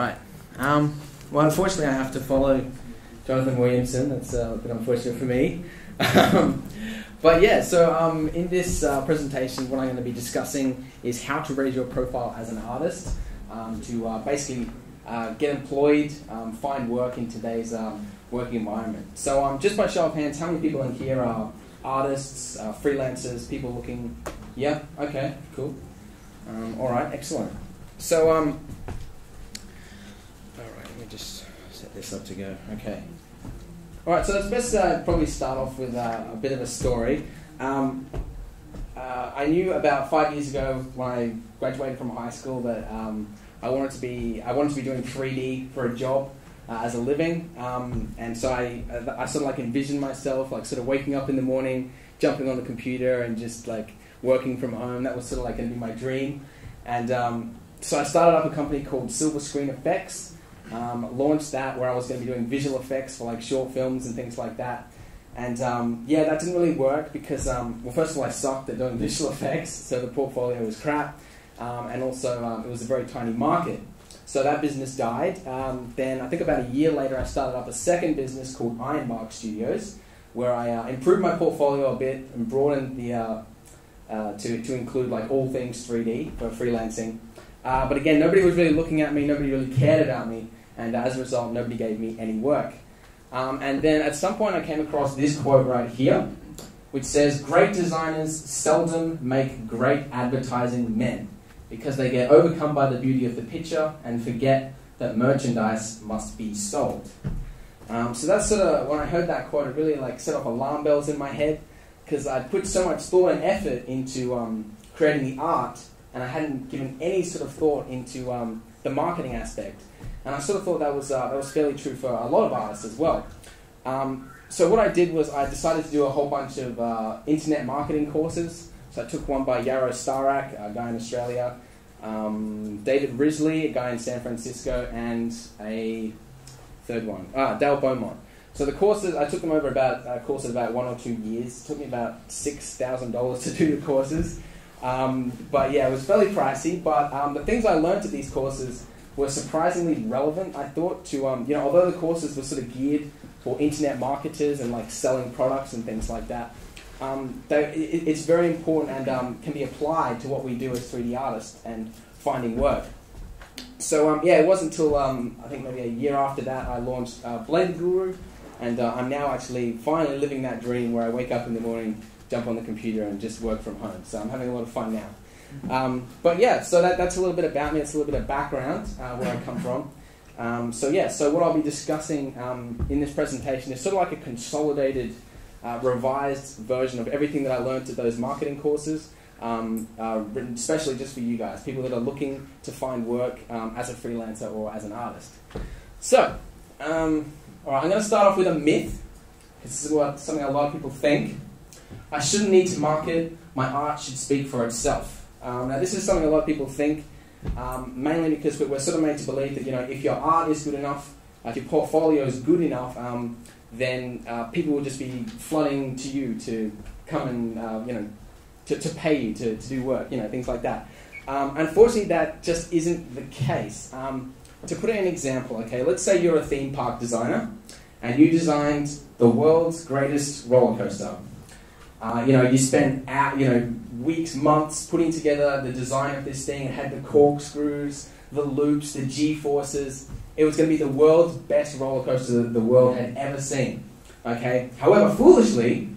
right. Well, unfortunately, I have to follow Jonathan Williamson. That's a bit unfortunate for me. But yeah, so in this presentation, what I'm going to be discussing is how to raise your profile as an artist to basically get employed, find work in today's working environment. So just by show of hands, how many people in here are artists, freelancers, people looking? Yeah, okay, cool. All right, excellent. So, all right, let me just set this up to go. Okay. All right, so it's best probably start off with a bit of a story. I knew about 5 years ago when I graduated from high school that I wanted to be doing 3D for a job as a living, and so I sort of like envisioned myself like sort of waking up in the morning, jumping on the computer, and just like working from home. That was sort of like going to be my dream, and so I started up a company called Silver Screen Effects. Launched that where I was going to be doing visual effects for like short films and things like that. And yeah, that didn't really work because, well, first of all, I sucked at doing visual effects, so the portfolio was crap. And also, it was a very tiny market. So that business died. Then I think about a year later, I started up a second business called Ironbark Studios, where I improved my portfolio a bit and broadened the to include like all things 3D for freelancing. But again, nobody was really looking at me, nobody really cared about me, and as a result, nobody gave me any work. And then at some point I came across this quote right here, which says, "Great designers seldom make great advertising men, because they get overcome by the beauty of the picture and forget that merchandise must be sold." So that's sort of, when I heard that quote, it really like set off alarm bells in my head, because I'd put so much thought and effort into creating the art, and I hadn't given any sort of thought into the marketing aspect. And I sort of thought that was fairly true for a lot of artists as well. So what I did was I decided to do a whole bunch of internet marketing courses. So I took one by Yaro Starak, a guy in Australia, David Risley, a guy in San Francisco, and a third one, Dale Beaumont. So the courses, I took them over about a course of about 1 or 2 years. It took me about $6,000 to do the courses. But yeah, it was fairly pricey, but the things I learned at these courses were surprisingly relevant, I thought, to, although the courses were sort of geared for internet marketers and like selling products and things like that, it's very important and can be applied to what we do as 3D artists and finding work. So yeah, it wasn't until I think maybe a year after that I launched Blend Guru, and I'm now actually finally living that dream where I wake up in the morning, jump on the computer and just work from home. So I'm having a lot of fun now. But yeah, so that's a little bit about me. It's a little bit of background where I come from. So yeah, so what I'll be discussing in this presentation is sort of like a consolidated, revised version of everything that I learned at those marketing courses, written especially just for you guys, people that are looking to find work as a freelancer or as an artist. So, all right, I'm going to start off with a myth, because this is something a lot of people think. I shouldn't need to market, my art should speak for itself. Now this is something a lot of people think, mainly because we're sort of made to believe that, if your art is good enough, if your portfolio is good enough, then people will just be flooding to you to come and, to pay you to do work, things like that. Unfortunately, that just isn't the case. To put an example, okay, let's say you're a theme park designer, and you designed the world's greatest roller coaster. You spent weeks, months putting together the design of this thing. It had the corkscrews, the loops, the G-forces. It was going to be the world's best roller coaster that the world had ever seen. Okay. However, foolishly,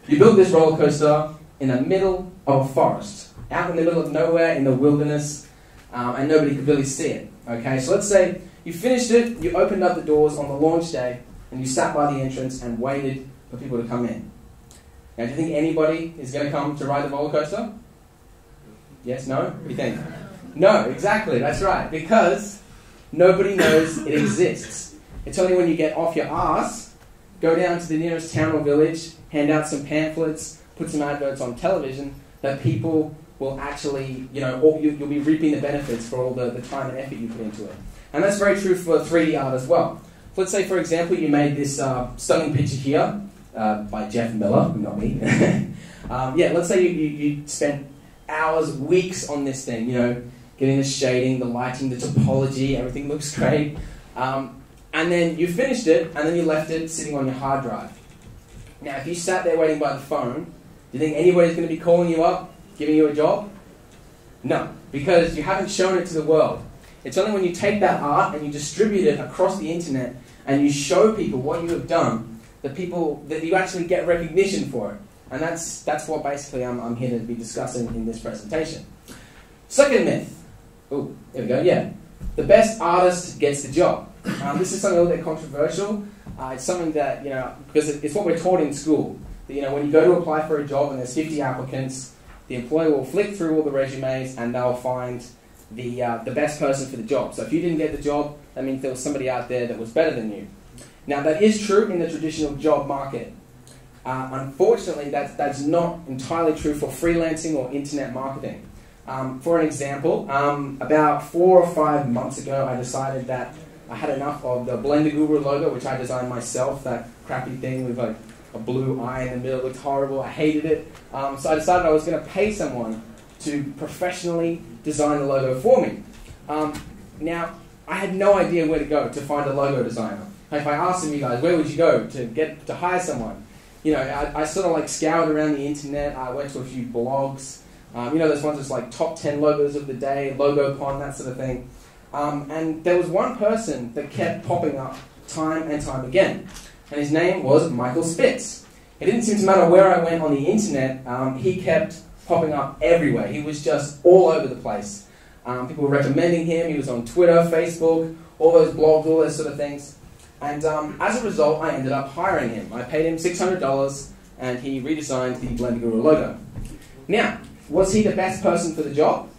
you built this roller coaster in the middle of a forest, out in the middle of nowhere in the wilderness, and nobody could really see it. Okay. So let's say you finished it, you opened up the doors on the launch day, and you sat by the entrance and waited for people to come in. Now, do you think anybody is going to come to ride the roller coaster? Yes, no? What do you think? No, exactly, that's right. Because nobody knows it exists. It's only when you get off your ass, go down to the nearest town or village, hand out some pamphlets, put some adverts on television, that people will actually, you'll be reaping the benefits for all the time and effort you put into it. And that's very true for 3D art as well. So let's say, for example, you made this stunning picture here, by Jeff Miller, not me. Yeah, let's say you spent hours, weeks on this thing. getting the shading, the lighting, the topology, everything looks great. And then you finished it, and then you left it sitting on your hard drive. Now, if you sat there waiting by the phone, do you think anybody's going to be calling you up, giving you a job? No, because you haven't shown it to the world. It's only when you take that art and you distribute it across the internet and you show people what you have done that you actually get recognition for it. And that's what basically I'm here to be discussing in this presentation. Second myth. Oh, there we go, yeah. The best artist gets the job. This is something a little bit controversial. It's something that, because it's what we're taught in school. That, when you go to apply for a job and there's 50 applicants, the employer will flick through all the resumes and they'll find the best person for the job. So if you didn't get the job, that means there was somebody out there that was better than you. Now, that is true in the traditional job market. Unfortunately, that's not entirely true for freelancing or internet marketing. For an example, about 4 or 5 months ago, I decided that I had enough of the Blender Guru logo, which I designed myself, that crappy thing with like a blue eye in the middle. It looked horrible. I hated it. So I decided I was going to pay someone to professionally design the logo for me. Now, I had no idea where to go to find a logo designer. If I asked some of you guys, where would you go to hire someone? I sort of like scoured around the internet. I went to a few blogs. There's ones that's like top 10 logos of the day, LogoPon, that sort of thing. And there was one person that kept popping up time and time again. And his name was Michael Spitz. It didn't seem to matter where I went on the internet, he kept popping up everywhere. He was just all over the place. People were recommending him. He was on Twitter, Facebook, all those blogs, all those sort of things. And as a result, I ended up hiring him. I paid him $600 and he redesigned the Blender Guru logo. Now, was he the best person for the job?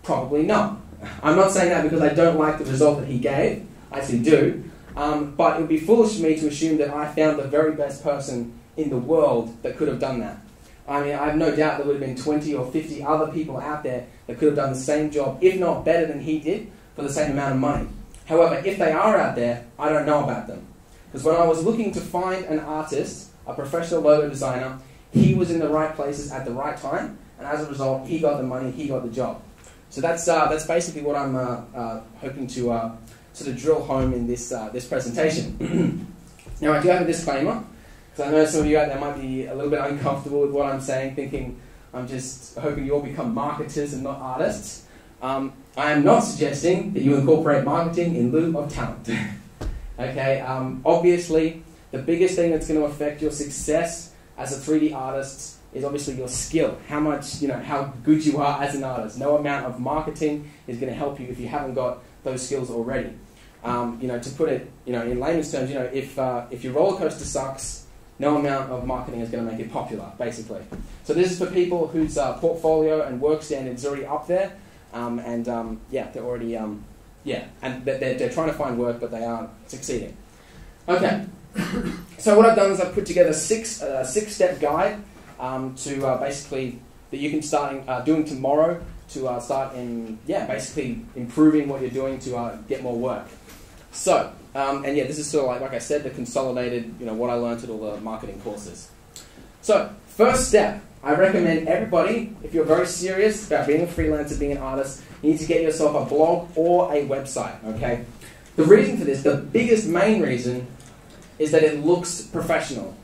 Probably not. I'm not saying that because I don't like the result that he gave. I actually do. But it would be foolish for me to assume that I found the very best person in the world that could have done that. I mean, I have no doubt there would have been 20 or 50 other people out there that could have done the same job, if not better than he did, for the same amount of money. However, if they are out there, I don't know about them. Because when I was looking to find an artist, a professional logo designer, he was in the right places at the right time, and as a result, he got the money, he got the job. So that's basically what I'm hoping to sort of drill home in this presentation. Now, I do have a disclaimer, because I know some of you out there might be a little bit uncomfortable with what I'm saying, thinking I'm just hoping you all become marketers and not artists. I am not suggesting that you incorporate marketing in lieu of talent. Okay, obviously, the biggest thing that's going to affect your success as a 3D artist is obviously your skill, how much, how good you are as an artist. No amount of marketing is going to help you if you haven't got those skills already. To put it, in layman's terms, if your roller coaster sucks, no amount of marketing is going to make it popular, basically. So this is for people whose portfolio and work standard is already up there, they're already, and they're trying to find work, but they aren't succeeding. Okay, so what I've done is I've put together a six-step guide to basically that you can start doing tomorrow to start basically improving what you're doing to get more work. So, this is sort of like I said, the consolidated, what I learned at all the marketing courses. So, first step, I recommend everybody, if you're very serious about being a freelancer, being an artist, you need to get yourself a blog or a website, okay? The reason for this, the biggest main reason, is that it looks professional.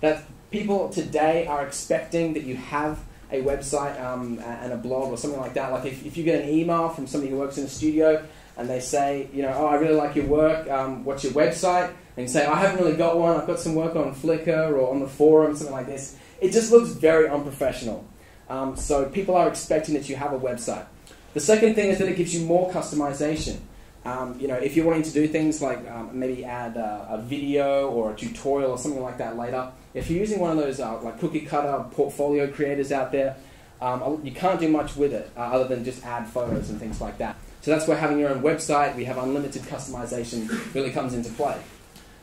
That people today are expecting that you have a website and a blog or something like that. Like if you get an email from somebody who works in a studio and they say, I really like your work, what's your website? And you say, I haven't really got one, I've got some work on Flickr or on the forum, something like this. It just looks very unprofessional. So people are expecting that you have a website. The second thing is that it gives you more customization. If you're wanting to do things like maybe add a video or a tutorial or something like that later, if you're using one of those like cookie cutter portfolio creators out there, you can't do much with it other than just add photos and things like that. So that's where having your own website, we have unlimited customization, really comes into play.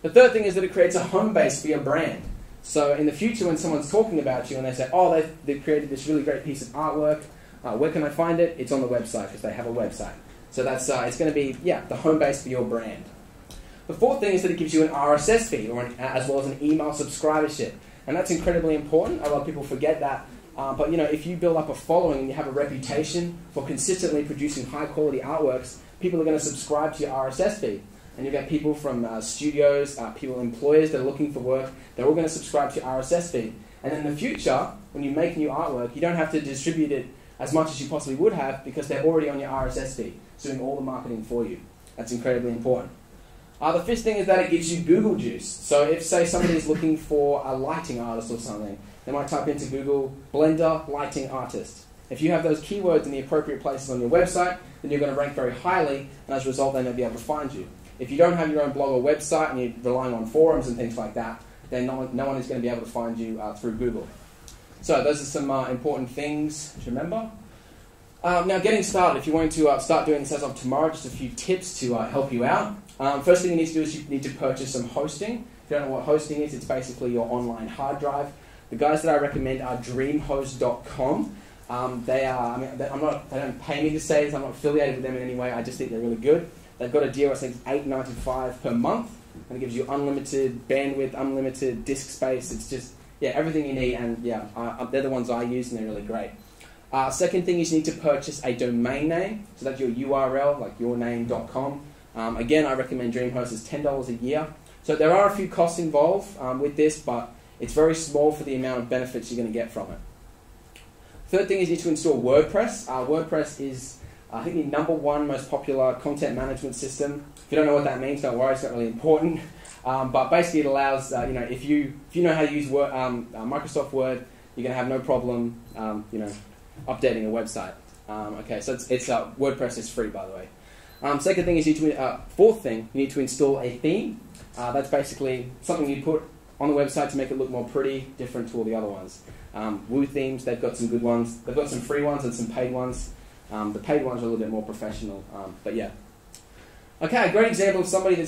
The third thing is that it creates a home base for your brand. So in the future when someone's talking about you and they say, oh, they've created this really great piece of artwork, where can I find it? It's on the website because they have a website. So that's it's going to be, the home base for your brand. The fourth thing is that it gives you an RSS feed, as well as an email subscribership. And that's incredibly important. A lot of people forget that But if you build up a following and you have a reputation for consistently producing high quality artworks, people are going to subscribe to your RSS feed. And you get people from studios, employers that are looking for work, they're all going to subscribe to your RSS feed. And in the future, when you make new artwork, you don't have to distribute it as much as you possibly would have because they're already on your RSS feed, so doing all the marketing for you. That's incredibly important. The fifth thing is that it gives you Google juice. So if, say, somebody is looking for a lighting artist or something, they might type into Google, Blender lighting artist. If you have those keywords in the appropriate places on your website, then you're going to rank very highly, and as a result, they may be able to find you. If you don't have your own blog or website and you're relying on forums and things like that, then no one is going to be able to find you through Google. So those are some important things to remember. Now, getting started, if you want to start doing this as of tomorrow, just a few tips to help you out. First thing you need to do is you need to purchase some hosting. If you don't know what hosting is, it's basically your online hard drive. The guys that I recommend are DreamHost.com. They don't pay me to say this. I'm not affiliated with them in any way. I just think they're really good. They've got a deal, I think it's $8.95 per month, and it gives you unlimited bandwidth, unlimited disk space. It's just, everything you need, and they're the ones I use, and they're really great. Second thing is you need to purchase a domain name, so that's your URL, like yourname.com. Again, I recommend DreamHost. It's $10 a year. So there are a few costs involved with this, but it's very small for the amount of benefits you're going to get from it. Third thing is you need to install WordPress. WordPress is, I think, the #1 most popular content management system. If you don't know what that means, don't worry, it's not really important. But basically it allows, if you know how to use Word, Microsoft Word, you're going to have no problem, updating a website. Okay, so it's WordPress is free, by the way. Second thing is fourth thing, you need to install a theme. That's basically something you put on the website to make it look more pretty, different to all the other ones. Woo Themes, they've got some good ones. They've got some free ones and some paid ones. The paid ones are a little bit more professional, but yeah. Okay, a great example of somebody that's